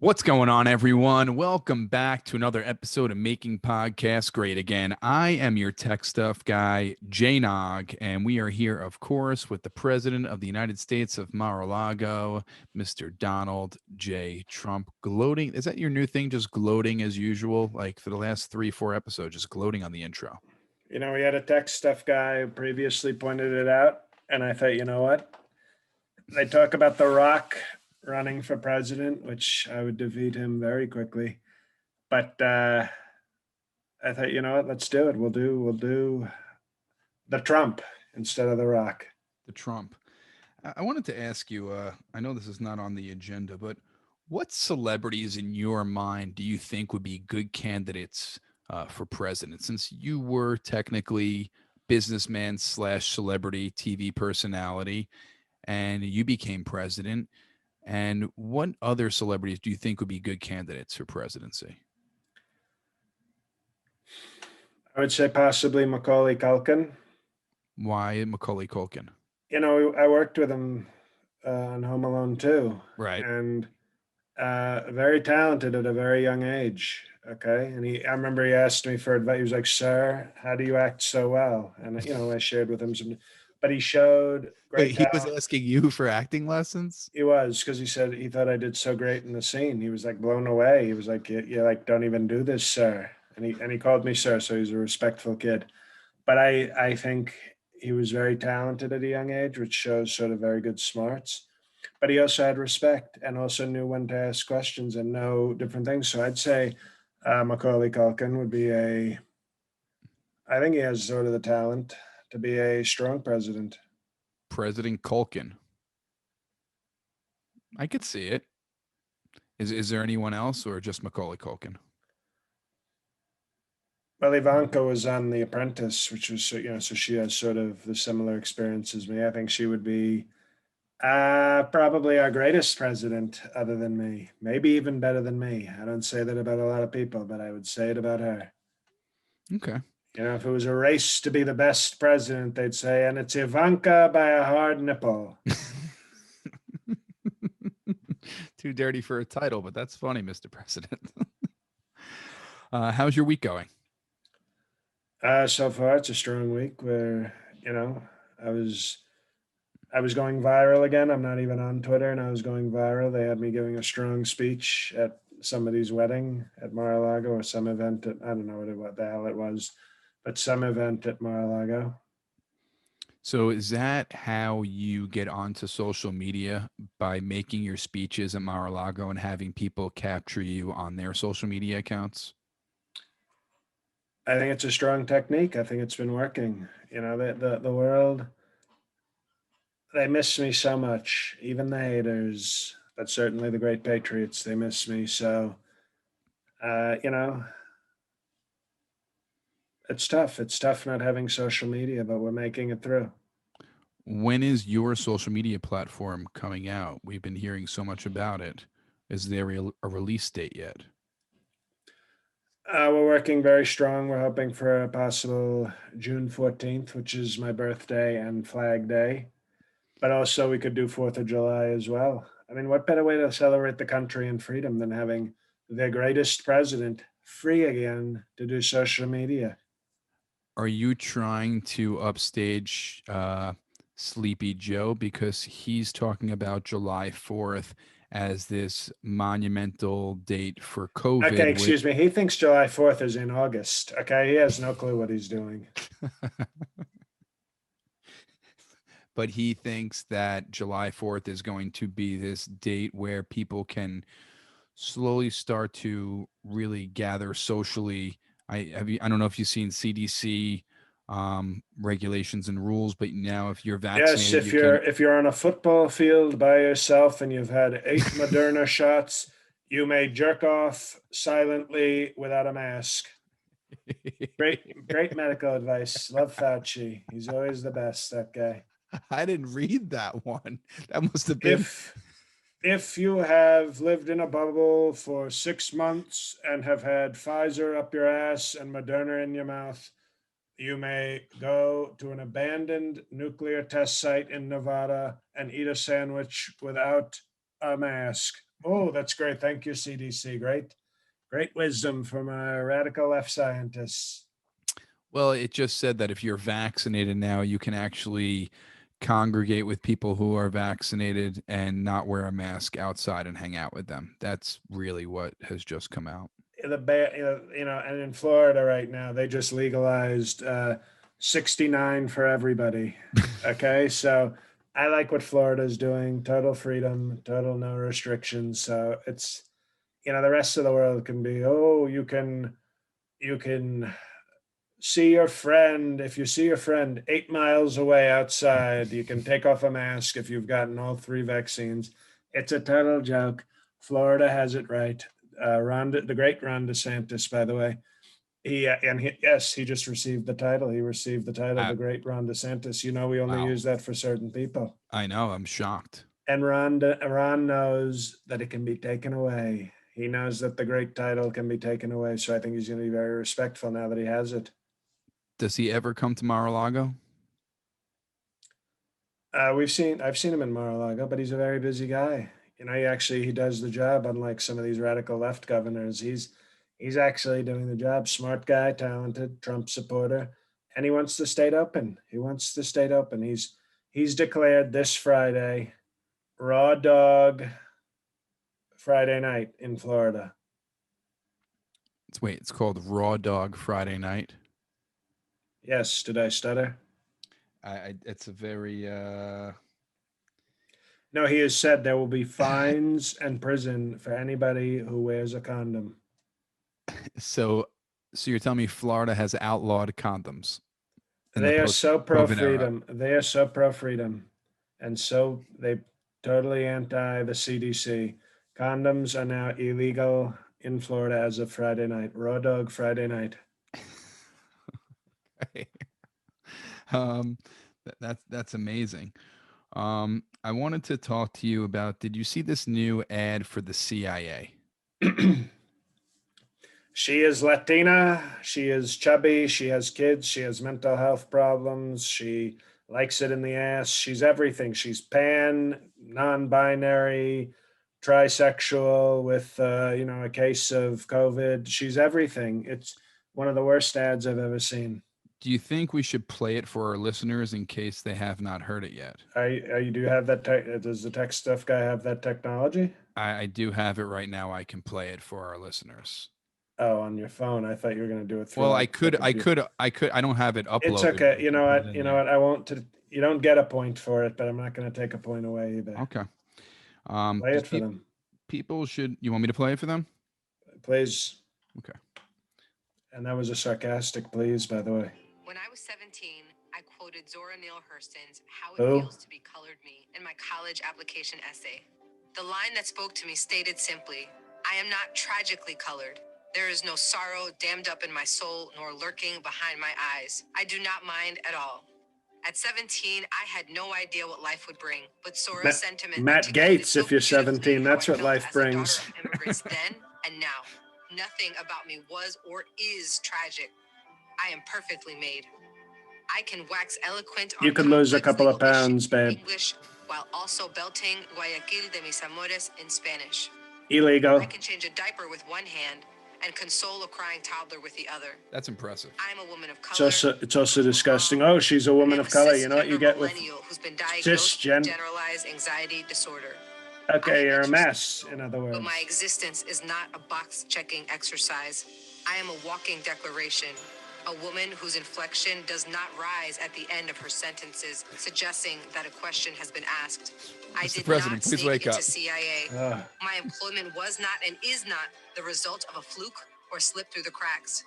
What's going on, everyone? Welcome back to another episode of Making Podcasts Great Again. I am your tech stuff guy, Jay Nog, and we are here, of course, with the President of the United States of Mar-a-Lago, Mr. Donald J. Trump, gloating. Is that your new thing? Just gloating as usual? Like for the last 3, 4 episodes, just gloating on the intro. We had a tech stuff guy who previously pointed it out, and I thought, you know what? They talk about The Rock running for president, which I would defeat him very quickly. But I thought, you know what? Let's do it. We'll do the Trump instead of The Rock. The Trump. I wanted to ask you, I know this is not on the agenda, but what celebrities in your mind do you think would be good candidates for president? Since you were technically businessman slash celebrity TV personality and you became president, and what other celebrities do you think would be good candidates for presidency? I would say possibly Macaulay Culkin. Why Macaulay Culkin? I worked with him on Home Alone 2, Right. and very talented at a very young age. Okay. And I remember he asked me for advice. He was like, "Sir, how do you act so well?" And, I shared with him but he showed Wait, great he was talent. asking you for acting lessons? He was, because he said he thought I did so great in the scene. He was like blown away. He was like, "You like, don't even do this, sir." And he called me sir. So he's a respectful kid. But I think he was very talented at a young age, which shows sort of very good smarts, but he also had respect and also knew when to ask questions and know different things. So I'd say Macaulay Culkin would be I think he has sort of the talent to be a strong president. President Culkin. I could see it. Is there anyone else or just Macaulay Culkin? Well, Ivanka was on The Apprentice, which was, so she has sort of the similar experience as me. I think she would be probably our greatest president other than me, maybe even better than me. I don't say that about a lot of people, but I would say it about her. Okay. If it was a race to be the best president, they'd say, and it's Ivanka by a hard nipple. Too dirty for a title, but that's funny, Mr. President. How's your week going? So far, it's a strong week where, I was I was going viral again. I'm not even on Twitter, and I was going viral. They had me giving a strong speech at somebody's wedding at Mar-a-Lago, or some event at, I don't know what the hell it was, but some event at Mar-a-Lago. So, is that how you get onto social media by making your speeches at Mar-a-Lago and having people capture you on their social media accounts? I think it's a strong technique. I think it's been working. The world, they miss me so much. Even the haters, but certainly the great patriots, they miss me. So, uh, you know, it's tough. It's tough not having social media, but we're making it through. When is your social media platform coming out? We've been hearing so much about it. Is there a release date yet? We're working very strong. We're hoping for a possible June 14th, which is my birthday and Flag Day. But also, we could do 4th of July as well. I mean, what better way to celebrate the country and freedom than having the greatest president free again to do social media? Are you trying to upstage Sleepy Joe because he's talking about July 4th as this monumental date for Okay, COVID, which excuse me. He thinks July 4th is in August. Okay, he has no clue what he's doing. but he thinks that July 4th is going to be this date where people can slowly start to really gather socially. I don't know if you've seen CDC regulations and rules, but now if you're Yes, vaccinated, if you you're can. if you're on a football field by yourself and you've had 8 Moderna shots, you may jerk off silently without a mask. Great medical advice. Love Fauci. He's always the best, that guy. I didn't read that one. That must have been. If if you have lived in a bubble for 6 months and have had Pfizer up your ass and Moderna in your mouth, you may go to an abandoned nuclear test site in Nevada and eat a sandwich without a mask. Oh, that's great. Thank you, CDC. Great wisdom from our radical left scientists. Well, it just said that if you're vaccinated now, you can actually congregate with people who are vaccinated and not wear a mask outside and hang out with them. That's really what has just come out. And in Florida right now, they just legalized 69 for everybody. Okay, so I like what Florida's doing. Total freedom, total no restrictions. So it's the rest of the world can be, oh, you can see your friend. If you see your friend 8 miles away outside, you can take off a mask if you've gotten all three vaccines. It's a total joke. Florida has it right. The great Ron DeSantis, by the way, yes, he just received the title. He received the title, I, the great Ron DeSantis. We only wow. use that for certain people, I know. I'm shocked. and Ron knows that it can be taken away. He knows that the great title can be taken away. So I think he's going to be very respectful now that he has it. Does he ever come to Mar-a-Lago? I've seen him in Mar-a-Lago, but he's a very busy guy. He does the job. Unlike some of these radical left governors, he's actually doing the job. Smart guy, talented, Trump supporter, and he wants the state open. He wants the state open. He's declared this Friday raw dog Friday night in Florida. It's called Raw Dog Friday Night. Yes, did I stutter? It's a very No, he has said there will be fines and prison for anybody who wears a condom. so so you're telling me Florida has outlawed condoms in the They are post so pro COVID era. freedom. They are so pro freedom, and so they totally anti the CDC. Condoms are now illegal in Florida as of Friday night. Raw dog Friday night. um that's amazing. I wanted to talk to you about, did you see this new ad for the CIA? She is Latina. She is chubby. She has kids. She has mental health problems. She likes it in the ass. She's everything. She's pan, non binary, trisexual with, a case of COVID. She's everything. It's one of the worst ads I've ever seen. Do you think we should play it for our listeners in case they have not heard it yet? Do you have that? Does the tech stuff guy have that technology? I do have it right now. I can play it for our listeners. Oh, on your phone. I thought you were going to do it through Well, like the computer. I don't have it It's uploaded, but okay. I can put it in You know there. what? I won't. You don't get a point for it, but I'm not going to take a point away either. Okay. Play it Just for them, people should, you want me to play it for them? please. Okay. And that was a sarcastic please, by the way. When I was 17, I quoted Zora Neale Hurston's How It Who? Feels to Be Colored Me in my college application essay. The line that spoke to me stated simply, I am not tragically colored. There is no sorrow dammed up in my soul nor lurking behind my eyes. I do not mind at all. At 17, I had no idea what life would bring, but Sora's sentiment Matt articulated Gates, so if you're beautifully 17, how that's I what felt life as a daughter brings. of immigrants then and now. Nothing about me was or is tragic. I am perfectly made. I can wax eloquent on You could lose a complex couple of legal issues pounds, in babe. English while also belting Guayaquil de mis amores in Spanish. Illegal. I can change a diaper with one hand and console a crying toddler with the other. That's impressive. I'm a woman of color. It's also disgusting. Oh, she's a woman I'm of color. You know what you cisgender get with millennial who's been diagnosed with cisgen? generalized anxiety disorder. Okay, I am you're a mess. intersectional, In other but words, my existence is not a box-checking exercise. I am a walking declaration, a woman whose inflection does not rise at the end of her sentences, suggesting that a question has been asked. I Mr. did President, not please sneak wake into up. CIA. Ugh. My employment was not and is not the result of a fluke or slip through the cracks.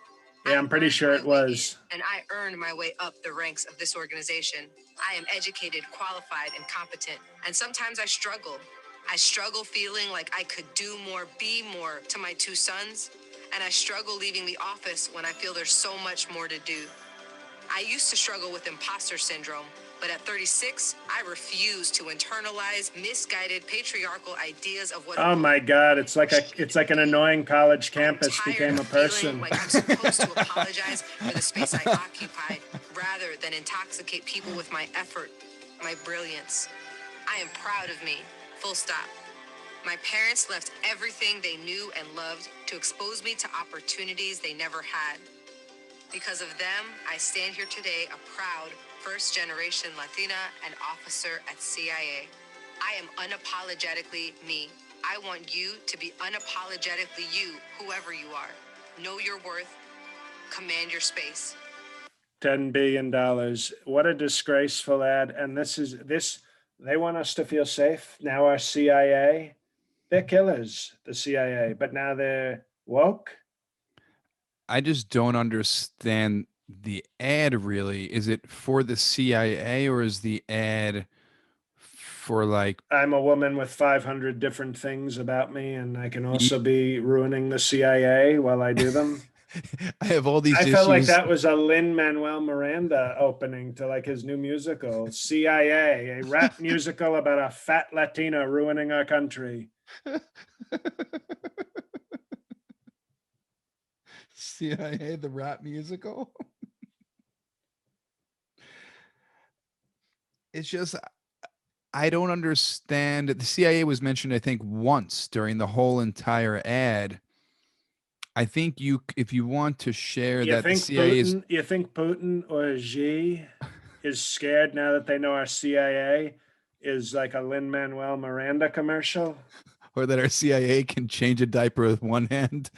Yeah, I I'm pretty earned sure my it way in, was. and I earned my way up the ranks of this organization. I am educated, qualified, and competent, and sometimes I struggle. I struggle feeling like I could do more, be more to my two sons, and I struggle leaving the office when I feel there's so much more to do. I used to struggle with imposter syndrome, but at 36, I refuse to internalize misguided patriarchal ideas of what a Oh woman my God! It's like should an be. annoying college I'm campus tired became a of feeling person. like I'm supposed to apologize for the space I occupied rather than intoxicate people with my effort, my brilliance. I am proud of me. Full stop. My parents left everything they knew and loved to expose me to opportunities they never had. Because of them, I stand here today a proud first-generation Latina and officer at CIA. I am unapologetically me. I want you to be unapologetically you, whoever you are. Know your worth, command your space. $10 billion. What a disgraceful ad. And this, they want us to feel safe. Now our CIA, they're killers, the CIA, but now they're woke. I just don't understand the ad really. Is it for the CIA or is the ad for like I'm a woman with 500 different things about me, and I can me? also be ruining the CIA while I do them. I have all these I felt like issues. that was a Lin-Manuel Miranda opening to like his new musical, CIA, a rap musical about a fat Latina ruining our country. CIA, the rap musical. It's just I don't understand. The CIA was mentioned, I think, once during the whole entire ad. I think if you want to share that the CIA is, You think Putin or Xi is scared now that they know our CIA is like a Lin-Manuel Miranda commercial? or that our CIA can change a diaper with one hand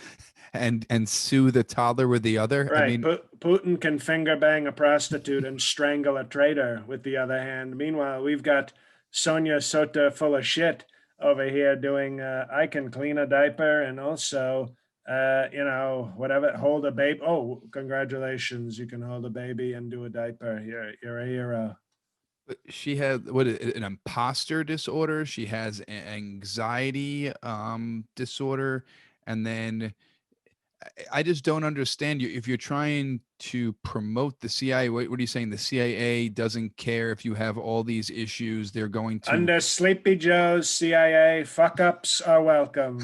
and sue the toddler with the other. I Right. mean, Putin can finger bang a prostitute and strangle a traitor with the other hand. Meanwhile, we've got Sonia Sota full of shit over here doing, I can clean a diaper and also, whatever, hold a baby. Oh, congratulations. You can hold a baby and do a diaper. You're a hero. she had an imposter disorder. She has anxiety disorder, and then I just don't understand you. If you're trying to promote the CIA, what are you saying? The CIA doesn't care if you have all these issues. They're going to. Under Sleepy Joe's CIA, fuck ups are welcome.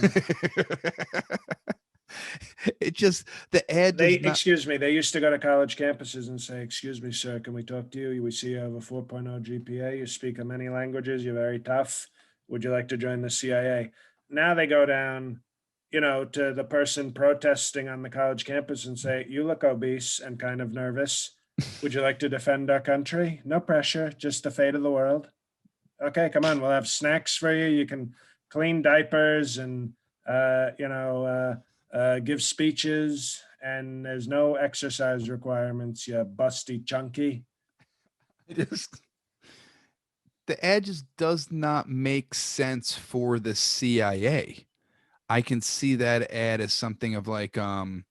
It just the ad They, does not. excuse me, they used to go to college campuses and say, "Excuse me, sir, can we talk to you? We see you have a 4.0 GPA. You speak many languages. You're very tough. Would you like to join the CIA?" Now they go down, to the person protesting on the college campus and say, "You look obese and kind of nervous. Would you like to defend our country? No pressure, just the fate of the world. Okay, come on, we'll have snacks for you. You can clean diapers and give speeches, and there's no exercise requirements. You busty chunky." Just the ad just does not make sense for the CIA. I can see that ad as something of like power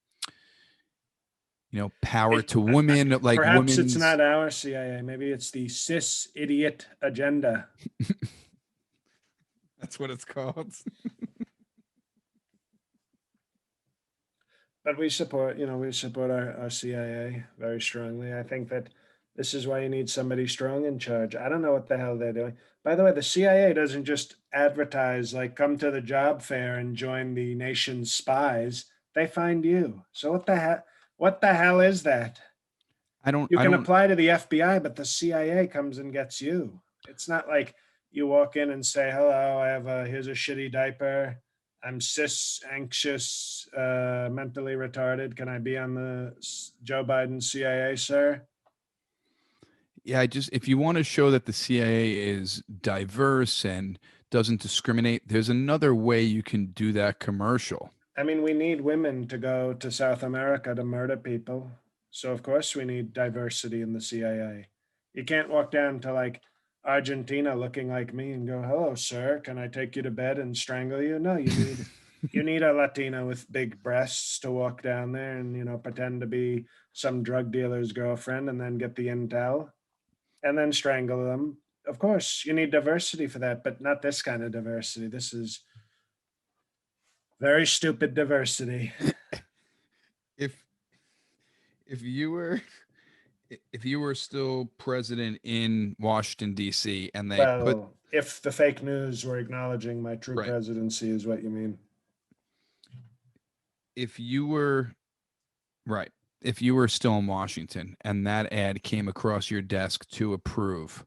It, to women, like Perhaps it's women's. not our CIA. Maybe it's the cis idiot agenda. That's what it's called. But we support our CIA very strongly. I think that this is why you need somebody strong in charge. I don't know what the hell they're doing. By the way, the CIA doesn't just advertise like come to the job fair and join the nation's spies. They find you. So what the hell? What the hell is that? I don't. You I can don't. apply to the FBI, but the CIA comes and gets you. It's not like you walk in and say, "Hello, here's a shitty diaper. I'm cis, anxious, mentally retarded. Can I be on the Joe Biden CIA, sir?" Yeah, if you want to show that the CIA is diverse and doesn't discriminate, there's another way you can do that commercial. I mean, we need women to go to South America to murder people. So, of course, we need diversity in the CIA. You can't walk down to like Argentina looking like me and go, "Hello, sir. Can I take you to bed and strangle you?" No, you need a Latina with big breasts to walk down there and, pretend to be some drug dealer's girlfriend and then get the intel and then strangle them. Of course, you need diversity for that, but not this kind of diversity. This is very stupid diversity. if if you were if you were still president in Washington D.C. and they put Well, if the fake news were acknowledging my true right, presidency, is what you mean. if you were right, if you were still in Washington and that ad came across your desk to approve,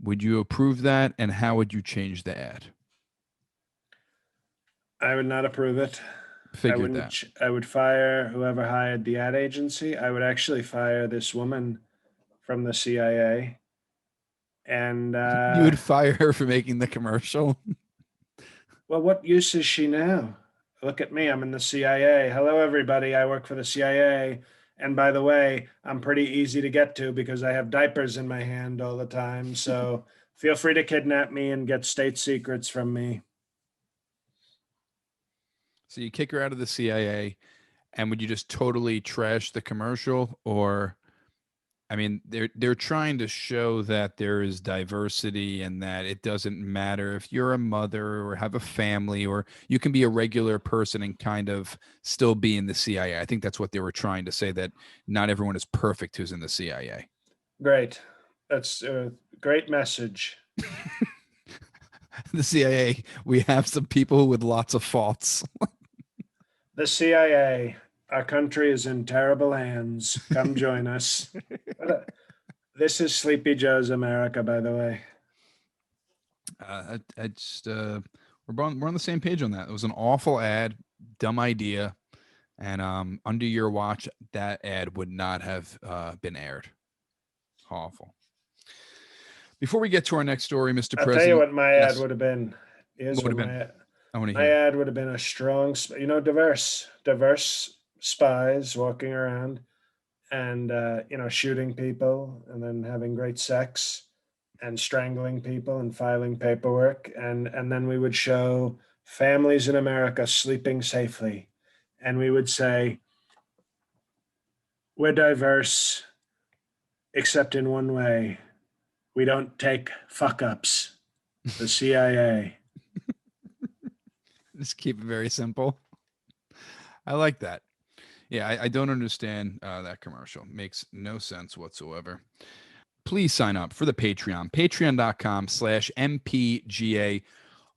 would you approve that, and how would you change the ad? I would not approve it. I Figured wouldn't. that. I would fire whoever hired the ad agency. I would actually fire this woman from the CIA. And You would fire her for making the commercial. well, what use is she now? Look at me. I'm in the CIA. Hello, everybody. I work for the CIA. And by the way, I'm pretty easy to get to because I have diapers in my hand all the time. So feel free to kidnap me and get state secrets from me. So you kick her out of the CIA, and would you just totally trash the commercial? Or, I mean, they're trying to show that there is diversity and that it doesn't matter if you're a mother or have a family, or you can be a regular person and kind of still be in the CIA. I think that's what they were trying to say, that not everyone is perfect who's in the CIA. Great. That's a great message. The CIA, we have some people with lots of faults. The CIA, our country is in terrible hands. Come join us. This is Sleepy Joe's America, by the way. I just we're on the same page on that. It was an awful ad, dumb idea, and under your watch, that ad would not have been aired. Awful. Before we get to our next story, Mr. I'll tell you President, what my ad yes, would have been. Here's what would what have been? my I want to my hear. ad would have been a strong, diverse spies walking around and shooting people and then having great sex and strangling people and filing paperwork and then we would show families in America sleeping safely and we would say we're diverse except in one way. We don't take fuck ups. The CIA. Just keep it very simple. I like that. Yeah, I don't understand that commercial. Makes no sense whatsoever. Please sign up for the Patreon, patreon.com/MPGA.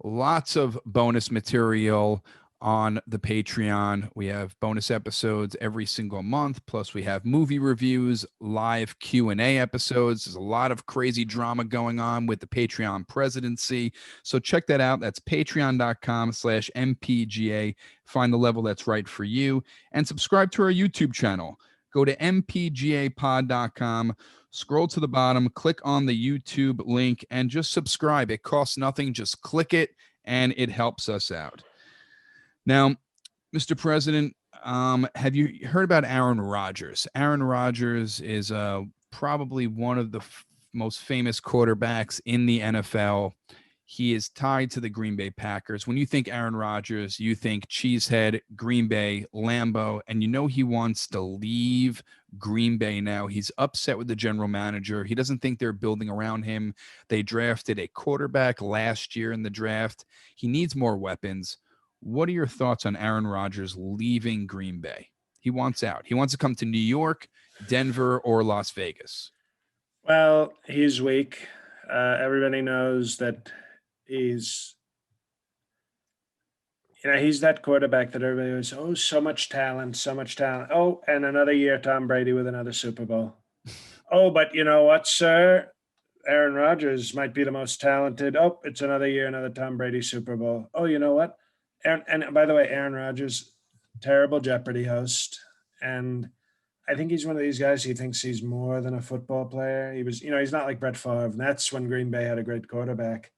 Lots of bonus material on the Patreon. We have bonus episodes every single month. Plus, we have movie reviews, live Q&A episodes. There's a lot of crazy drama going on with the Patreon presidency. So check that out. That's patreon.com/MPGA. Find the level that's right for you and subscribe to our YouTube channel. Go to mpgapod.com. Scroll to the bottom, click on the YouTube link, and just subscribe. It costs nothing. Just click it, and it helps us out. Now, Mr. President, have you heard about Aaron Rodgers? Aaron Rodgers is probably one of the most famous quarterbacks in the NFL. He is tied to the Green Bay Packers. When you think Aaron Rodgers, you think Cheesehead, Green Bay, Lambeau, and you know he wants to leave Green Bay now. He's upset with the general manager. He doesn't think they're building around him. They drafted a quarterback last year in the draft. He needs more weapons. What are your thoughts on Aaron Rodgers leaving Green Bay? He wants out. He wants to come to New York, Denver, or Las Vegas. Well, he's weak. Everybody knows that he's he's that quarterback that everybody was, oh, so much talent, so much talent. Oh, and another year, Tom Brady with another Super Bowl. Oh, but you know what, sir? Aaron Rodgers might be the most talented. Oh, it's another year, another Tom Brady Super Bowl. Oh, you know what? And by the way, Aaron Rodgers, terrible Jeopardy host. And I think he's one of these guys. He thinks he's more than a football player. He was, he's not like Brett Favre. And that's when Green Bay had a great quarterback.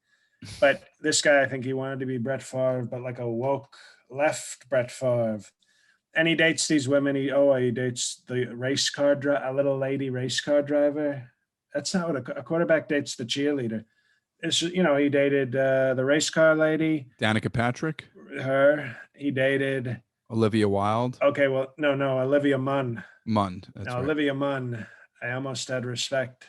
But this guy, I think he wanted to be Brett Favre, but like a woke left Brett Favre. And he dates these women. He dates the race car a little lady race car driver. That's not what a quarterback dates the cheerleader. It's he dated the race car lady. Danica Patrick, Her. He dated Olivia Wilde. Okay, well, no, Olivia Munn. That's Now, right. Olivia Munn, I almost had respect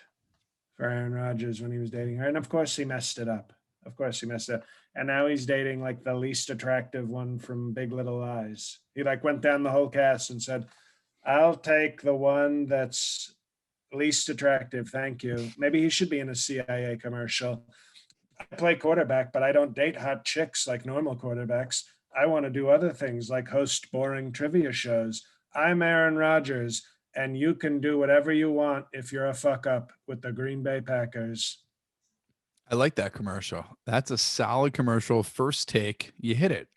for Aaron Rodgers when he was dating her. And of course, he messed it up. Of course, he messed it up. And now he's dating like the least attractive one from Big Little Lies. He like went down the whole cast and said, I'll take the one that's least attractive. Thank you. Maybe he should be in a CIA commercial. I play quarterback, but I don't date hot chicks like normal quarterbacks. I want to do other things like host boring trivia shows. I'm Aaron Rodgers, and you can do whatever you want if you're a fuck up with the Green Bay Packers. I like that commercial. That's a solid commercial. First take, you hit it.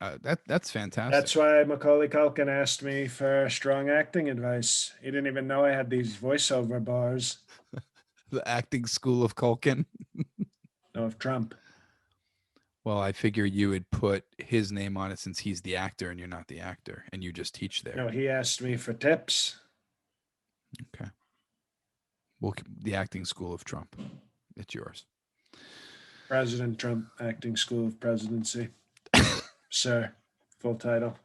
That's fantastic. That's why Macaulay Culkin asked me for strong acting advice. He didn't even know I had these voiceover bars. The acting school of Culkin. No, of Trump. Well, I figure you would put his name on it since he's the actor and you're not the actor, and you just teach there. No, he asked me for tips. Okay. Well, the acting school of Trump. It's yours. President Trump, Acting School of Presidency. Sir, full title.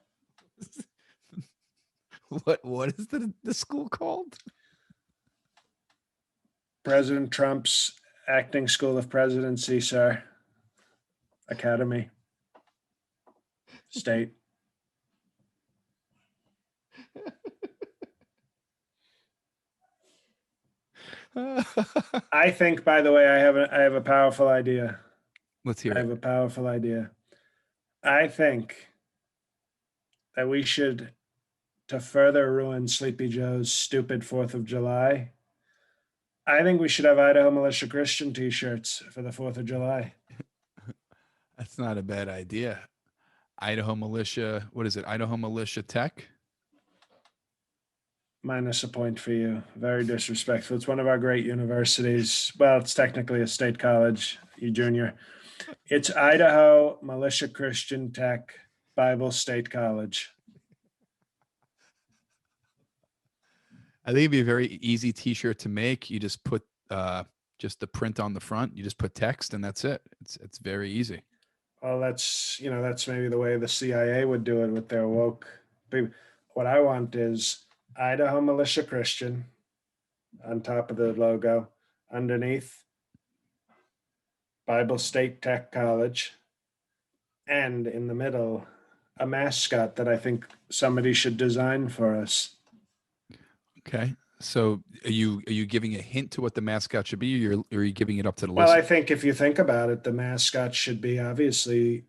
What is the school called? President Trump's Acting School of Presidency, sir. Academy. State. I think, by the way, I have a powerful idea. Let's hear I have it. a powerful idea. I think that we should, to further ruin Sleepy Joe's stupid 4th of July, I think we should have Idaho Militia Christian t-shirts for the 4th of July. That's not a bad idea. Idaho Militia, what is it? Idaho Militia Tech? Minus a point for you. Very disrespectful. It's one of our great universities. Well, it's technically a state college, you junior. It's Idaho Militia Christian Tech Bible State College. I think it'd be a very easy t-shirt to make. You just put just the print on the front. You just put text and that's it. It's very easy. Well, that's maybe the way the CIA would do it with their woke. What I want is Idaho Militia Christian on top of the logo, underneath Bible State Tech College, and in the middle, a mascot that I think somebody should design for us. Okay. So are you giving a hint to what the mascot should be, or are you giving it up to the Well, I listener? think if you think about it, the mascot should be obviously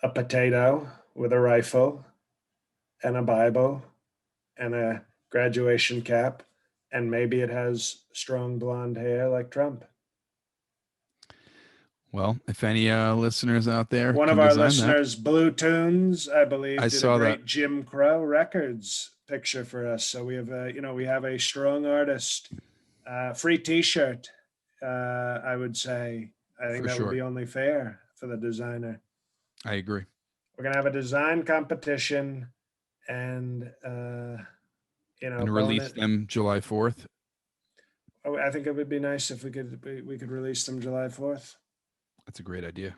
a potato with a rifle and a Bible and a graduation cap, and maybe it has strong blonde hair like Trump. Well, if any listeners out there One can of our design that, listeners, Blue Tunes, I believe, I did a saw great that. Jim Crow Records picture for us. So we have a strong artist. Free T-shirt, I would say. I think For that would sure. be only fair for the designer. I agree. We're gonna have a design competition, and And release them July 4th. I think it would be nice if we could release them July 4th. That's a great idea.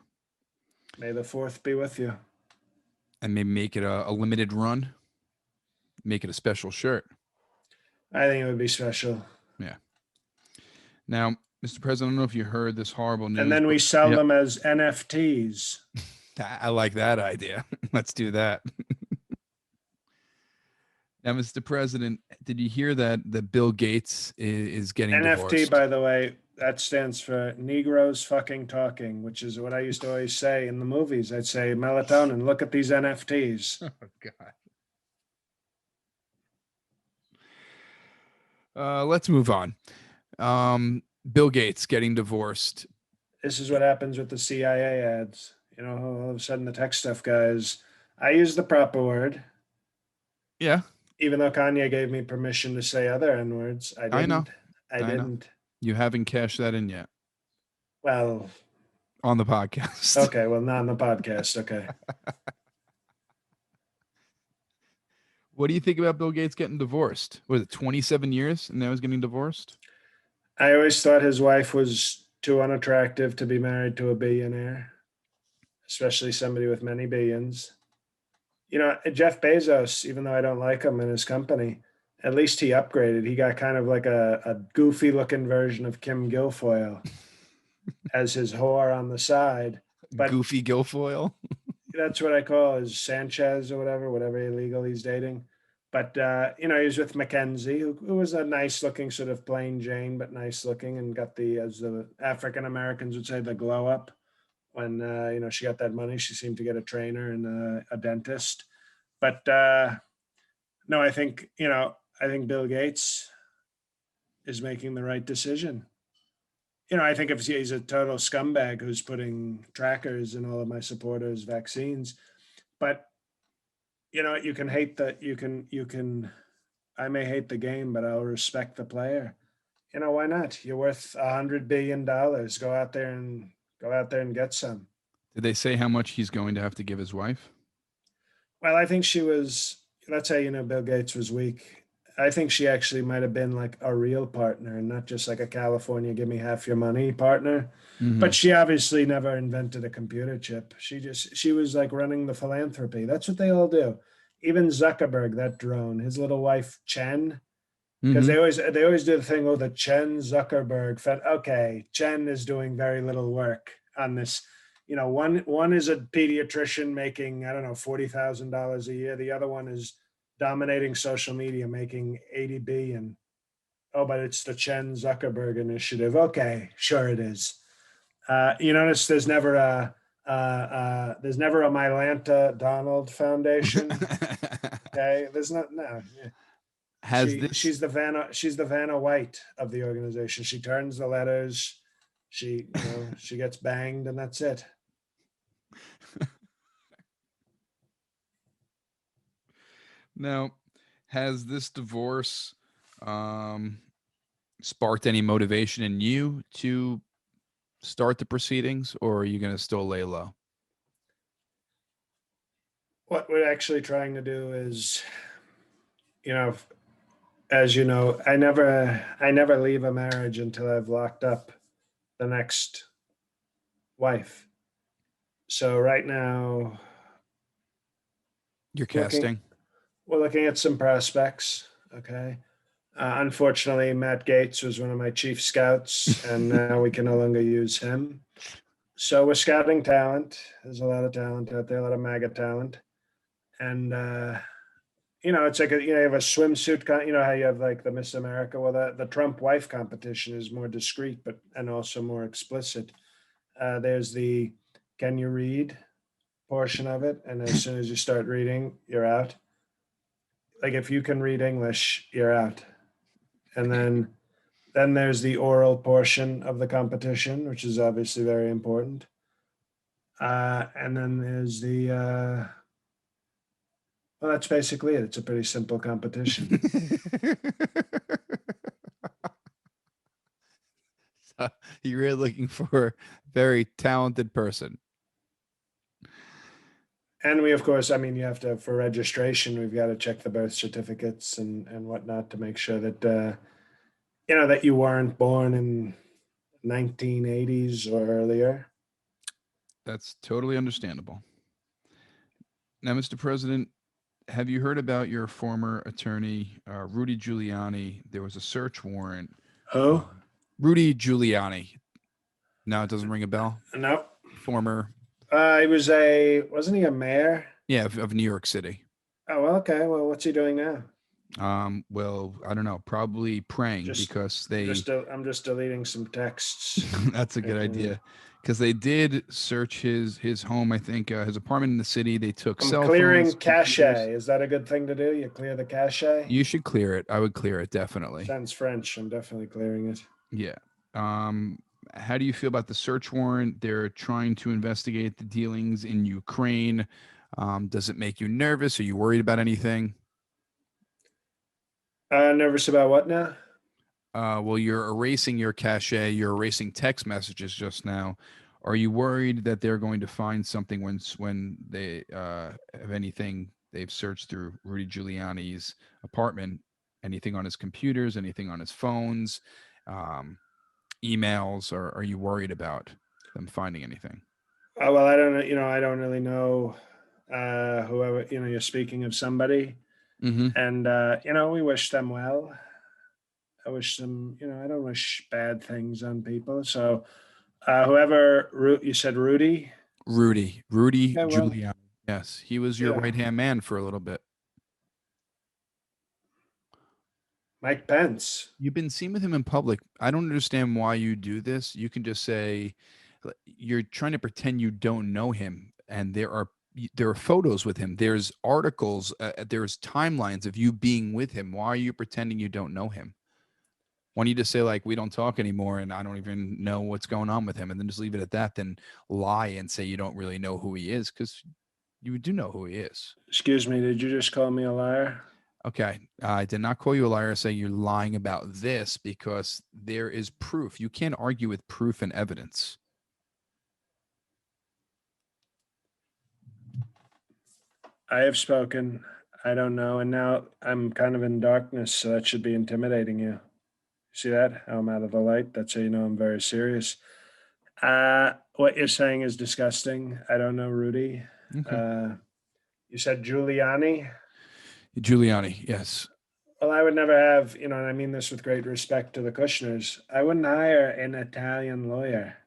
May the 4th be with you. And maybe make it a limited run. Make it a special shirt. I think it would be special. Yeah. Now, Mr. President, I don't know if you heard this horrible news. And then we sell Yep. them as NFTs. I like that idea. Let's do that. Now, Mr. President, did you hear that Bill Gates is getting NFT, divorced? by the way, that stands for Negroes Fucking Talking, which is what I used to always say in the movies. I'd say, melatonin, look at these NFTs. Oh, God. Let's move on. Bill Gates getting divorced. This is what happens with the CIA ads. All of a sudden the tech stuff guys, I use the proper word. Yeah. Even though Kanye gave me permission to say other N words, I didn't. know. I know. didn't. You haven't cashed that in yet Well, on the podcast. okay. Well, not on the podcast. Okay. What do you think about Bill Gates getting divorced? Was it 27 years and now he's getting divorced? I always thought his wife was too unattractive to be married to a billionaire, especially somebody with many billions. Jeff Bezos, even though I don't like him and his company, at least he upgraded. He got kind of like a goofy looking version of Kim Guilfoyle as his whore on the side. But Goofy Guilfoyle. that's what I call his Sanchez or whatever illegal he's dating. But he was with Mackenzie, who was a nice looking sort of plain Jane, but nice looking, and got as the African Americans would say, the glow up. When she got that money, she seemed to get a trainer and a dentist. But no, I think Bill Gates is making the right decision. I think if he's a total scumbag who's putting trackers in all of my supporters' vaccines. But you can hate that. You can. I may hate the game, but I'll respect the player. Why not? You're worth $100 billion. Go out there and get some. Did they say how much he's going to have to give his wife? Well, I think she was. That's how Bill Gates was weak. I think she actually might have been like a real partner and not just like a California give me half your money partner. But Hmm. she obviously never invented a computer chip. She was like running the philanthropy. That's what they all do. Even Zuckerberg, that drone, his little wife Chen, because Hmm. they always do the thing. Oh, the Chen Zuckerberg. Okay, Chen is doing very little work on this. One is a pediatrician making I don't know $40,000 a year. The other one is dominating social media, making 80 billion. Oh, but it's the Chen Zuckerberg initiative. Okay, sure it is. You notice there's never a Mylanta Donald Foundation. Okay, there's not no. Yeah. Has She this she's the Vanna White of the organization. She turns the letters. She gets banged, and that's it. now has this divorce um, sparked any motivation in you to start the proceedings, or are you going to still lay low? What we're actually trying to do is, you know, as you know, I never leave a marriage until I've locked up the next wife. So right now, You're looking casting. we're looking at some prospects. Okay. Unfortunately, Matt Gates was one of my chief scouts, and now we can no longer use him. So we're scouting talent. There's a lot of talent out there, a lot of MAGA talent, and it's like you have a swimsuit. How you have like the Miss America. Well, the Trump wife competition is more discreet, but and also more explicit. There's the can you read portion of it, and as soon as you start reading, you're out. Like if you can read English, you're out. And then there's the oral portion of the competition, which is obviously very important. And then there's well, that's basically it. It's a pretty simple competition. So you're really looking for a very talented person. And we, of course, I mean, you have to, for registration, we've got to check the birth certificates and whatnot to make sure that, that you weren't born in 1980s or earlier. That's totally understandable. Now, Mr. President, have you heard about your former attorney, Rudy Giuliani? There was a search warrant. Oh, Rudy Giuliani. No, it doesn't ring a bell. no. Former, Wasn't he a mayor? yeah, of New York City. Oh, well, okay. Well, what's he doing now? Well, I don't know, probably praying Just, because I'm they. just, I'm just deleting some texts. That's a good Making, idea because they did search his home. I think his apartment in the city. They took I'm cell clearing phones, cache. computers. Is that a good thing to do? You clear the cache? You should clear it. I would clear it definitely. Sounds French. I'm definitely clearing it. Yeah. Um, how do you feel about the search warrant? They're trying to investigate the dealings in Ukraine. Does it make you nervous? Are you worried about anything? Nervous about what now? Well, you're erasing your cache. You're erasing text messages just now. Are you worried that they're going to find something when they have anything they've searched through Rudy Giuliani's apartment? Anything on his computers? Anything on his phones? Um, emails? Or are you worried about them finding anything? Oh well, I don't know. I don't really know. Whoever you're speaking of somebody, Mm-hmm. and we wish them well. I wish them. I don't wish bad things on people. So whoever you said Rudy. Rudy Okay, well, Giuliani. Yes, he was your yeah, right hand man for a little bit. Mike Pence. You've been seen with him in public. I don't understand why you do this. You can just say you're trying to pretend you don't know him, and there are photos with him. There's articles. There's timelines of you being with him. Why are you pretending you don't know him? Why don't you just say, like, we don't talk anymore and I don't even know what's going on with him, and then just leave it at that, then lie and say you don't really know who he is, because you do know who he is. Excuse me, did you just call me a liar? Okay. I did not call you a liar saying you're lying about this, because there is proof. You can't argue with proof and evidence. I have spoken. I don't know. And now I'm kind of in darkness, so that should be intimidating you. See that? How I'm out of the light? That's how you know I'm very serious. What you're saying is disgusting. I don't know, Rudy. Okay. Uh, you said Giuliani? Giuliani, yes. Well, I would never have, and I mean this with great respect to the Kushners, I wouldn't hire an Italian lawyer.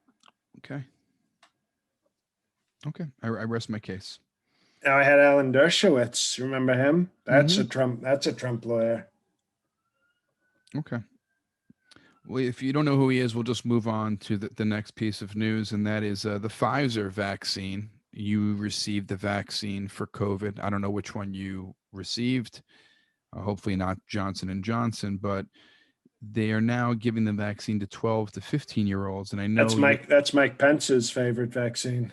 Okay. Okay. I rest my case. Now I had Alan Dershowitz. Remember him? That's Mhm. a Trump. That's a Trump lawyer. Okay. Well, if you don't know who he is, we'll just move on to the next piece of news, and that is the Pfizer vaccine. You received the vaccine for COVID. I don't know which one you received. Hopefully not Johnson and Johnson, but they are now giving the vaccine to 12 to 15-year-olds, and I That's know you. Mike. That's Mike Pence's favorite vaccine.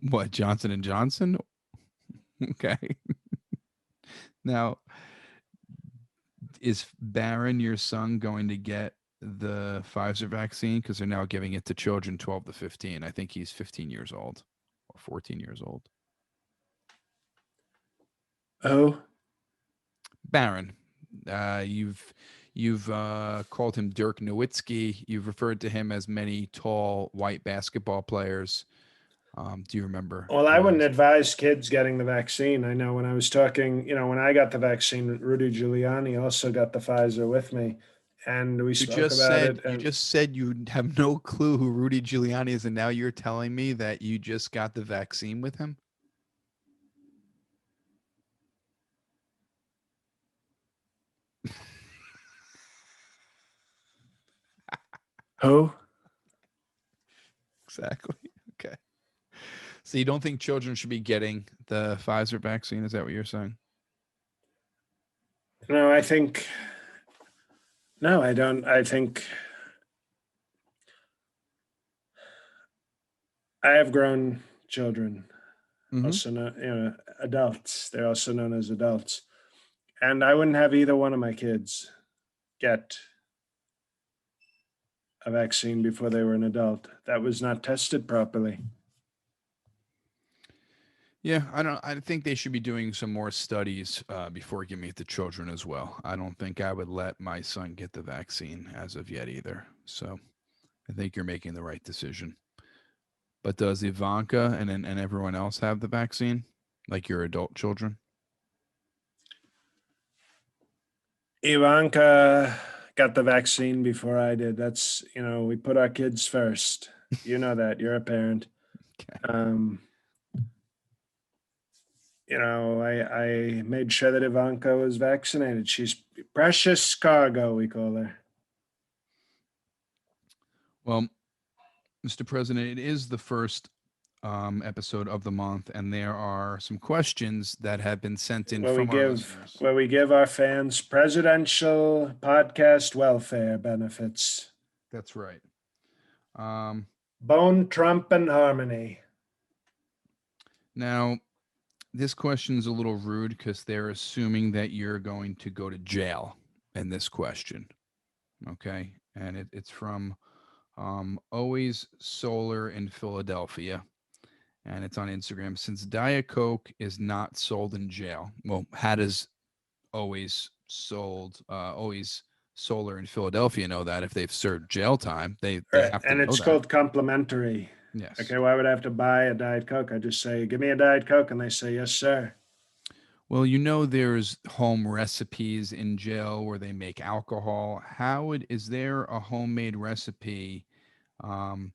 What, Johnson and Johnson? Okay. Now, is Barron, your son, going to get the Pfizer vaccine? Because they're now giving it to children 12 to 15. I think he's 15 years old or 14 years old. Oh, Barron, you've called him Dirk Nowitzki. You've referred to him as many tall white basketball players. Do you remember well, I who he wouldn't is? advise kids getting the vaccine. I know when I was talking, when I got the vaccine, Rudy Giuliani also got the Pfizer with me, and we You spoke just about said it. you And just said you have no clue who Rudy Giuliani is, and now you're telling me that you just got the vaccine with him? who? Exactly. Okay. So you don't think children should be getting the Pfizer vaccine? Is that what you're saying? No, I think no, I don't. I think I have grown children, Mm-hmm. also known, adults. They're also known as adults, and I wouldn't have either one of my kids get a vaccine before they were an adult. That was not tested properly. Yeah, I don't. I think they should be doing some more studies before giving it to children as well. I don't think I would let my son get the vaccine as of yet either. So I think you're making the right decision. But does Ivanka and everyone else have the vaccine, like your adult children? Ivanka got the vaccine before I did. That's, we put our kids first. You know that. You're a parent. Okay. Um, I made sure that Ivanka was vaccinated. She's precious cargo, we call her. Well, Mr. President, it is the first episode of the month, and there are some questions that have been sent in Where we from our give listeners. where we give our fans presidential podcast welfare benefits. That's right. Um, Bone, Trump, and harmony. Now, this question is a little rude because they're assuming that you're going to go to jail in this question. Okay. And it's from Always Solar in Philadelphia. And it's on Instagram. Since Diet Coke is not sold in jail, well, how does Always Solar in Philadelphia know that if they've served jail time? They Right. have to And know it's that. called complimentary. Yes. Okay, why would I have to buy a Diet Coke? I just say, give me a Diet Coke, and they say, yes, sir. Well, there's home recipes in jail where they make alcohol. Is there a homemade recipe um,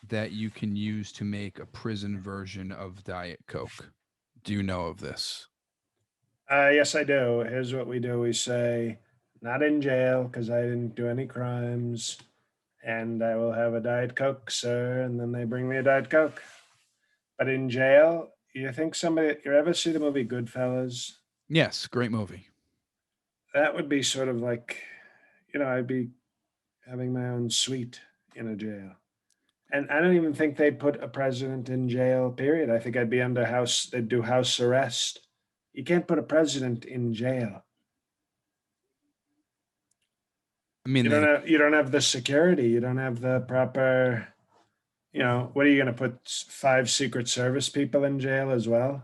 that you can use to make a prison version of Diet Coke? Do you know of this? Yes, I do. Here's what we do. We say, not in jail because I didn't do any crimes, and I will have a Diet Coke, sir. And then they bring me a Diet Coke. But in jail, you think you ever see the movie Goodfellas? Yes, great movie. That would be sort of like I'd be having my own suite in a jail. And I don't even think they'd put a president in jail, period. I think I'd be under house, they'd do house arrest. You can't put a president in jail. I mean, they You don't have the security, you don't have the proper, what are you going to put 5 Secret Service people in jail as well?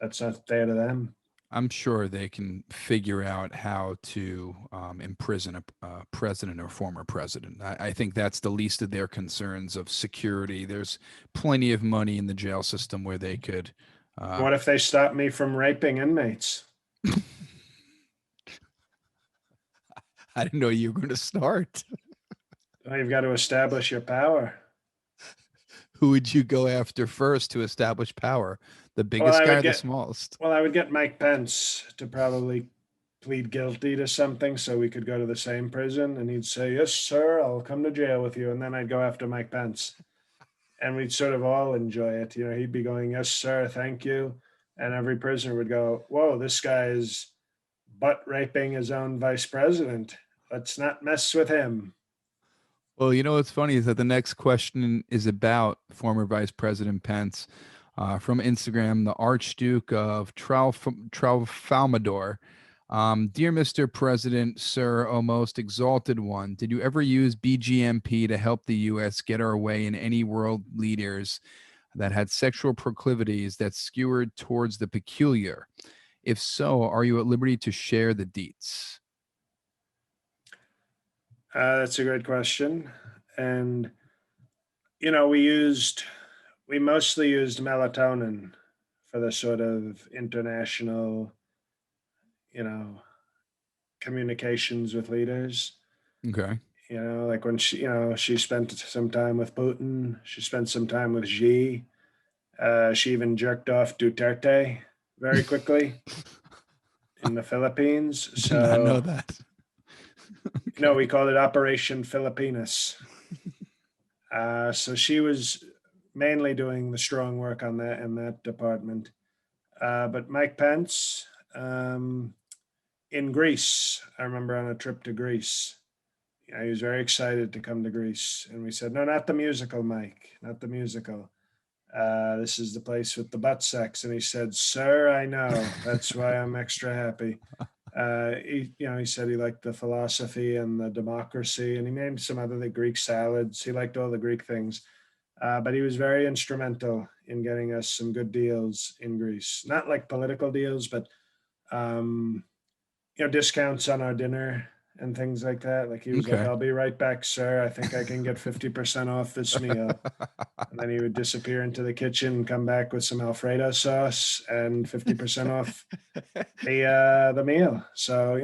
That's not fair to them. I'm sure they can figure out how to imprison a president or former president. I think that's the least of their concerns of security. There's plenty of money in the jail system where they could. What if they stop me from raping inmates? I didn't know you were going to start. Well, you've got to establish your power. Who would you go after first to establish power? The Well, biggest guy or the smallest? Well, I would get Mike Pence to probably plead guilty to something so we could go to the same prison, and he'd say, "Yes, sir, I'll come to jail with you." And then I'd go after Mike Pence, and we'd sort of all enjoy it. He'd be going, "Yes, sir, thank you." And every prisoner would go, "Whoa, this guy is butt raping his own vice president. Let's not mess with him." Well, you know what's funny is that the next question is about former Vice President Pence from Instagram, the Archduke of Tralfamador. Dear Mr. President, Sir, O most exalted one, did you ever use BGMP to help the U.S. get our way in any world leaders that had sexual proclivities that skewered towards the peculiar? If so, are you at liberty to share the deets? That's a great question. And, we mostly used melatonin for the sort of international, you know, communications with leaders. Okay. Like when she spent some time with Putin, she spent some time with Xi. She even jerked off Duterte very quickly in the Philippines. Did not know So, that. we called it Operation Filipinas. So she was mainly doing the strong work on that in that department. But Mike Pence in Greece, I remember on a trip to Greece, he was very excited to come to Greece, and we said, "No, not the musical, Mike, not the musical. This is the place with the butt sex." And he said, "Sir, I know. That's why I'm extra happy." He said he liked the philosophy and the democracy, and he named some other the Greek salads. He liked all the Greek things, but he was very instrumental in getting us some good deals in Greece. Not like political deals, but discounts on our dinner and things like that. Like he was like, Okay. "I'll be right back, sir. I think I can get 50% off this meal." And then he would disappear into the kitchen and come back with some Alfredo sauce and 50% off the meal. So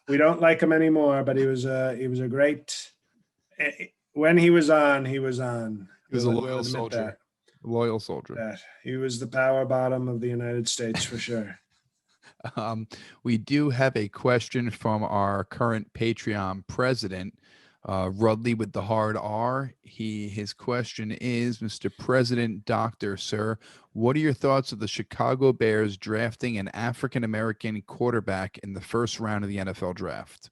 we don't like him anymore, but he was a great. When he was on, he was on. He was a We'll loyal admit soldier. Loyal soldier. that he was the power bottom of the United States for sure. We do have a question from our current Patreon president, Rudley with the hard R. His question is, Mr. President, Doctor, Sir, what are your thoughts of the Chicago Bears drafting an African American quarterback in the first round of the NFL draft?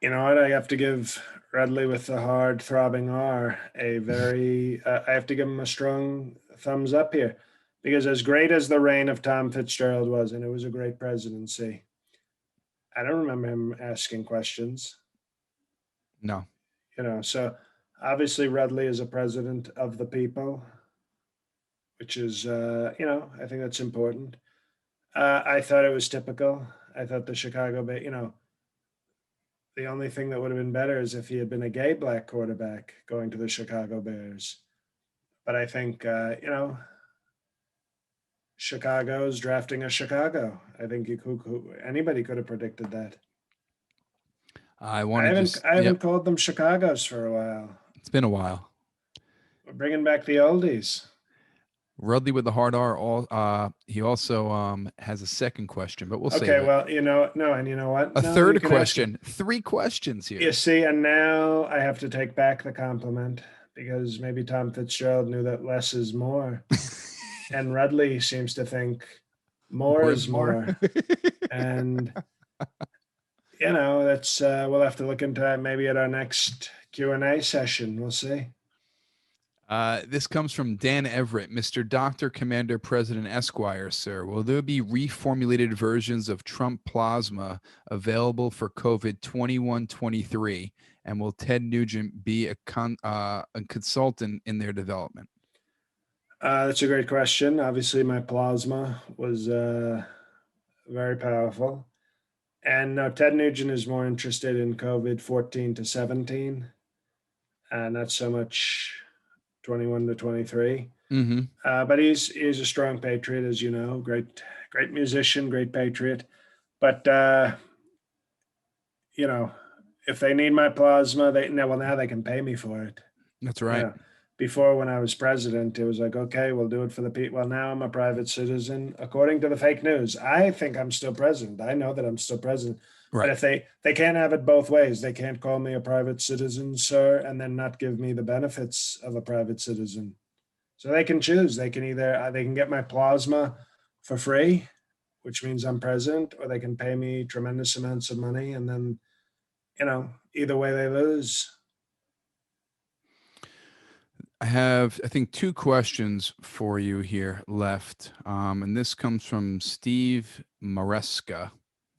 You know what? I have to give Rudley with the hard throbbing R a very. I have to give him a strong thumbs up here, because as great as the reign of Tom Fitzgerald was, and it was a great presidency, I don't remember him asking questions. No. So obviously Rudley is a president of the people, which is, I think that's important. I thought it was typical. I thought the Chicago Bay, the only thing that would have been better is if he had been a gay black quarterback going to the Chicago Bears. But I think, Chicago's drafting a Chicago. I think anybody could have predicted that. I want I to haven't just, I yep, haven't called them Chicago's for a while. it's been a while. We're bringing back the oldies. Rudley with the hard R. He also has a second question, but we'll save Okay, it. well, no, and you know what? A No, you third can ask it. question. 3 questions here. You see, and now I have to take back the compliment, because maybe Tom Fitzgerald knew that less is more, and Rudley seems to think more More is is more. more. And That's we'll have to look into that maybe at our next Q&A session. We'll see. This comes from Dan Everett, Mr. Doctor Commander President Esquire, sir. Will there be reformulated versions of Trump plasma available for COVID 21-23? And will Ted Nugent be a consultant in their development? That's a great question. Obviously, my plasma was very powerful. And no, Ted Nugent is more interested in COVID 14 to 17, not so much 21 to 23. Mm-hmm. But he's a strong patriot, as you know, great musician, great patriot. But you know, if they need my plasma, now they can pay me for it. That's You right. know, before when I was president, it was like, okay, we'll do it for the people. Well, now I'm a private citizen, according to the fake news. I think I'm still president. I know that I'm still president. But Right. if they can't have it both ways, they can't call me a private citizen, sir, and then not give me the benefits of a private citizen. So they can choose. They can either they can get my plasma for free, which means I'm president, or they can pay me tremendous amounts of money, and then either way they lose. I have, I think, two questions for you here left. And this comes from Steve Maresca.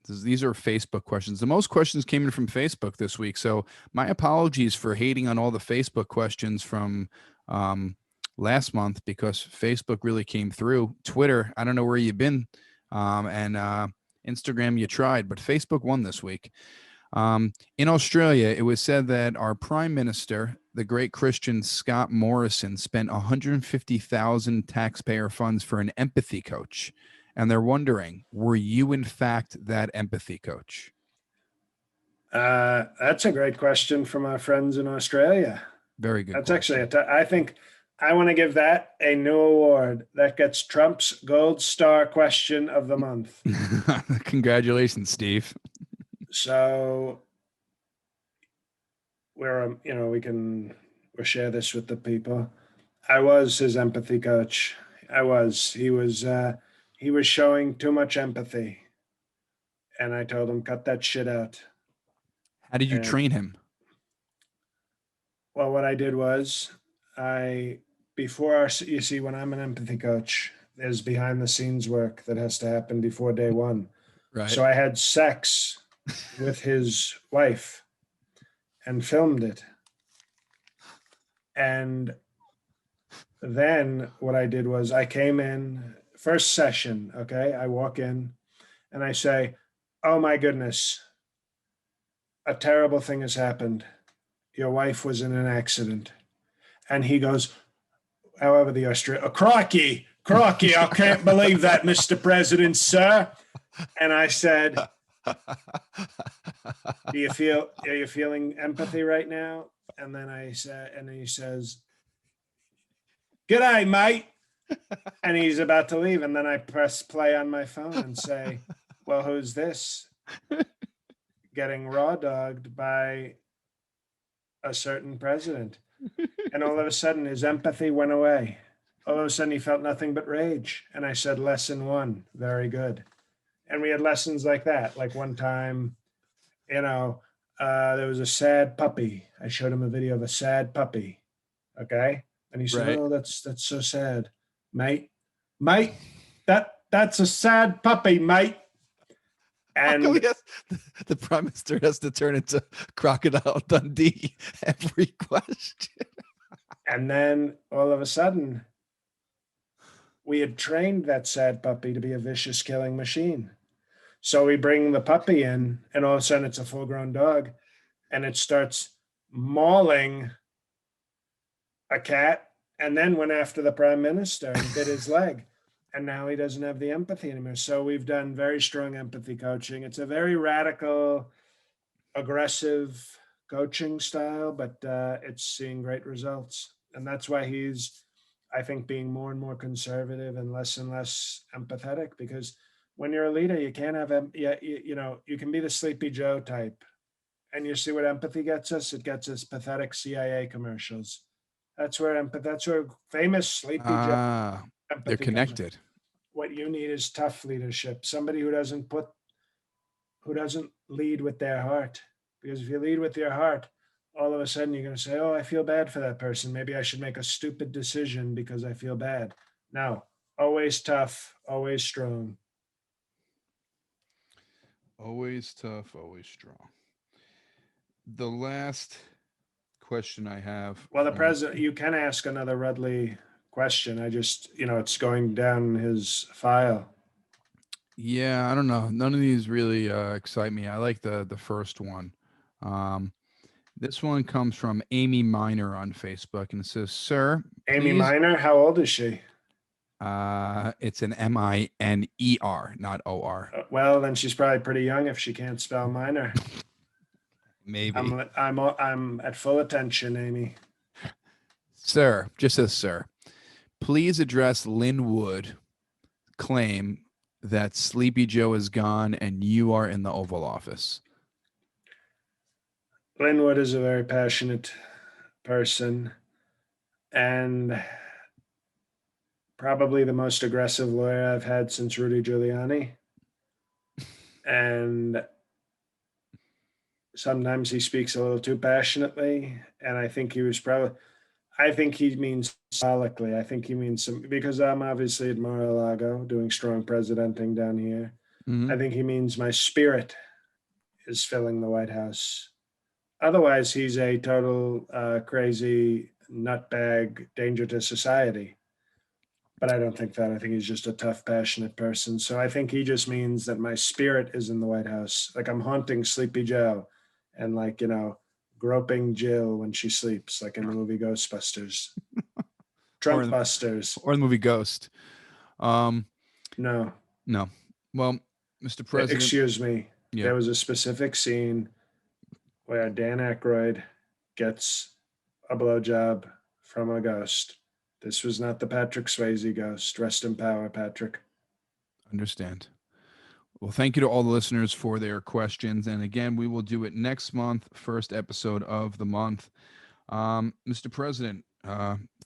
These are Facebook questions. The most questions came in from Facebook this week. So my apologies for hating on all the Facebook questions from last month, because Facebook really came through. Twitter, I don't know where you've been. And Instagram, you tried, but Facebook won this week. In Australia, it was said that our prime minister, the great Christian Scott Morrison, spent 150,000 taxpayer funds for an empathy coach. And they're wondering, were you in fact that empathy coach? That's a great question from our friends in Australia. Very good That's actually, question. I think I want to give that a new award that gets Trump's Gold Star Question of the Month. Congratulations, Steve. So we'll share this with the people. I was his empathy coach. I was. He was showing too much empathy, and I told him cut that shit out. How did you And train him? well, what I did was you see, when I'm an empathy coach, there's behind the scenes work that has to happen before day one. Right. So I had sex with his wife and filmed it. And then what I did was I came in first session. Okay. I walk in and I say, oh my goodness, a terrible thing has happened. Your wife was in an accident. And he goes, however, the Australian, crikey, I can't believe that, Mr. President, sir. And I said, are you feeling empathy right now? And then he says, g'day, mate. And he's about to leave. And then I press play on my phone and say, well, who's this? Getting raw dogged by a certain president. And all of a sudden his empathy went away. All of a sudden he felt nothing but rage. And I said, lesson one, very good. And we had lessons like that. Like one time, there was a sad puppy. I showed him a video of a sad puppy. Okay. And he said, Right. oh, that's so sad. Mate, that's a sad puppy, mate. How come And the prime minister has to turn into Crocodile Dundee every question? and then all of a sudden, we had trained that sad puppy to be a vicious killing machine. So we bring the puppy in, and all of a sudden it's a full-grown dog, and it starts mauling a cat, and then went after the prime minister and bit his leg. And now he doesn't have the empathy anymore. So we've done very strong empathy coaching. It's a very radical, aggressive coaching style, but it's seeing great results. And that's why he's, I think, being more and more conservative and less empathetic, because when you're a leader, you can't have, you can be the Sleepy Joe type. And you see what empathy gets us? It gets us pathetic CIA commercials. That's where famous Sleepy Joe They're empathy comes. connected. What you need is tough leadership. Somebody who doesn't put who doesn't lead with their heart. Because if you lead with your heart, all of a sudden you're going to say, oh, I feel bad for that person. Maybe I should make a stupid decision because I feel bad. No, always tough, always strong. Always tough, always strong. The last question I have Well, the from president, you can ask another Rudley question. I just, it's going down his file. yeah, I don't know. None of these really excite me. I like the first one. Um, this one comes from Amy Miner on Facebook, and it says, "Sir, Amy please." Miner, how old is she? It's an Miner, not OR. Well, then she's probably pretty young if she can't spell minor. Maybe, I'm at full attention, Amy. sir. Just says, "Sir, please address Linwood claim that Sleepy Joe is gone and you are in the Oval Office." Linwood is a very passionate person and probably the most aggressive lawyer I've had since Rudy Giuliani. And sometimes he speaks a little too passionately. And I think he means symbolically. I think he means because I'm obviously at Mar-a-Lago doing strong presidenting down here. Mhm. I think he means my spirit is filling the White House. Otherwise, he's a total crazy nutbag, danger to society. But I don't think that. I think he's just a tough, passionate person. So I think he just means that my spirit is in the White House. Like I'm haunting Sleepy Joe and groping Jill when she sleeps, like in the movie Ghostbusters. or Trump in, Busters. or in the movie Ghost. Um, No, no. Well, Mr. President, excuse me. yeah, There was a specific scene where Dan Aykroyd gets a blowjob from a ghost. This was not the Patrick Swayze ghost. Rest in power, Patrick. understand. Well, thank you to all the listeners for their questions. And again, we will do it next month, first episode of the month. Mr. President,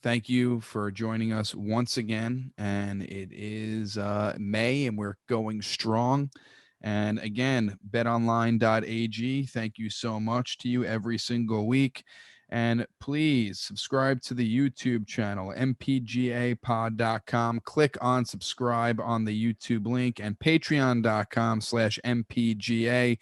thank you for joining us once again. And it is May, and we're going strong. And again, betonline.ag, thank you so much to you every single week. And please subscribe to the YouTube channel, mpgapod.com. Click on subscribe on the YouTube link, and patreon.com/mpga.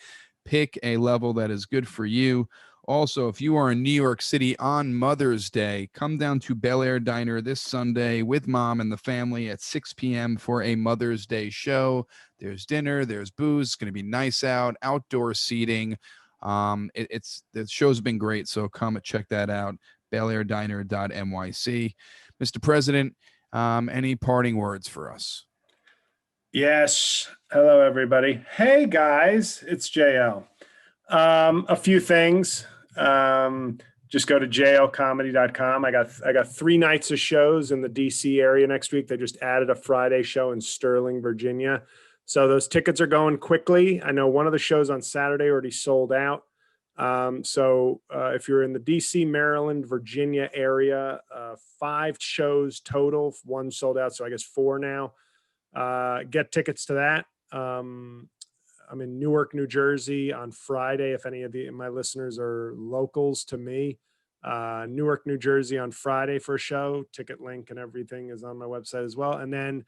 Pick a level that is good for you. Also, if you are in New York City on Mother's Day, come down to Bel Air Diner this Sunday with Mom and the family at 6 p.m. for a Mother's Day show. There's dinner, there's booze. It's going to be nice out, outdoor seating. The show's been great, so come and check that out. BelAirDiner.nyc. Mr. President, any parting words for us? Yes. Hello, everybody. Hey, guys. It's JL. A few things. Just go to jlcomedy.com. I got 3 nights of shows in the DC area next week. They just added a Friday show in Sterling, Virginia. So those tickets are going quickly. I know one of the shows on Saturday already sold out. So if you're in the DC, Maryland, Virginia area, 5 shows total, 1 sold out. So I guess 4 now. Get tickets to that. I'm in Newark, New Jersey on Friday. If any of my listeners are locals to me, Newark, New Jersey on Friday for a show. Ticket link and everything is on my website as well. And then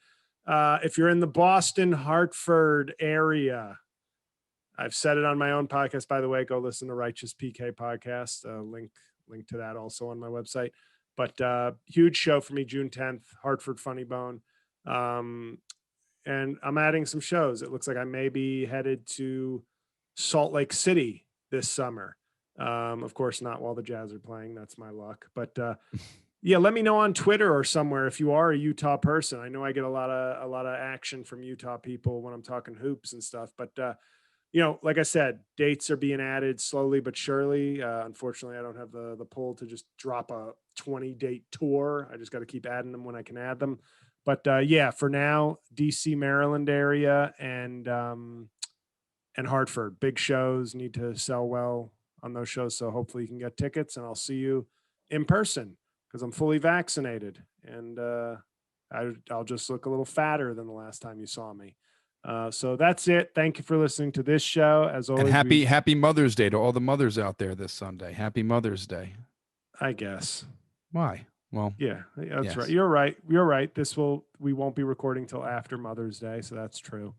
if you're in the Boston, Hartford area, I've said it on my own podcast, by the way, go listen to Righteous PK podcast. Link to that also on my website. But huge show for me, June 10th, Hartford Funny Bone. And I'm adding some shows. It looks like I may be headed to Salt Lake City this summer. Of course, not while the Jazz are playing. That's my luck. But yeah, let me know on Twitter or somewhere if you are a Utah person. I know I get a lot of action from Utah people when I'm talking hoops and stuff. But like I said, dates are being added slowly but surely. Unfortunately, I don't have the pull to just drop a 20-date tour. I just got to keep adding them when I can add them. But yeah, for now, DC, Maryland area and Hartford, big shows, need to sell well on those shows. So hopefully you can get tickets, and I'll see you in person because I'm fully vaccinated, and I'll just look a little fatter than the last time you saw me. So that's it. Thank you for listening to this show. As always, And happy Mother's Day to all the mothers out there this Sunday. Happy Mother's Day. I guess. Why? Well, yeah, that's yes. right. You're right. We won't be recording till after Mother's Day, so that's true.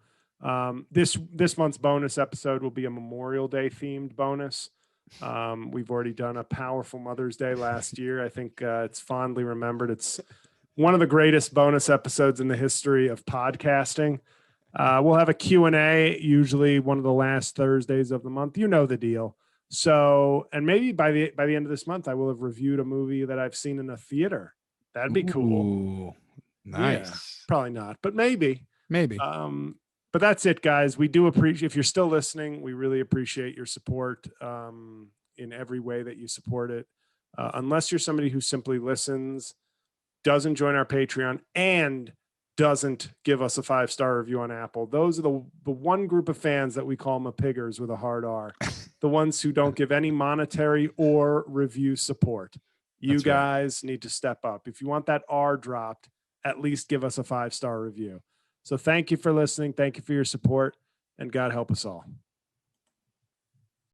This month's bonus episode will be a Memorial Day themed bonus. We've already done a powerful Mother's Day last year. I think it's fondly remembered. It's one of the greatest bonus episodes in the history of podcasting. We'll have a Q&A, usually one of the last Thursdays of the month. You know the deal. So, and maybe by the end of this month, I will have reviewed a movie that I've seen in a theater. That'd be cool. Ooh, nice. Yeah, probably not, but maybe. Maybe. But that's it, guys. We do appreciate, if you're still listening, we really appreciate your support in every way that you support it. Unless you're somebody who simply listens, doesn't join our Patreon, and doesn't give us a 5-star review on Apple. Those are the one group of fans that we call Mapiggers with a hard R. The ones who don't give any monetary or review support. You That's right. guys need to step up. If you want that R dropped, at least give us a 5-star review. So thank you for listening. Thank you for your support, and God help us all.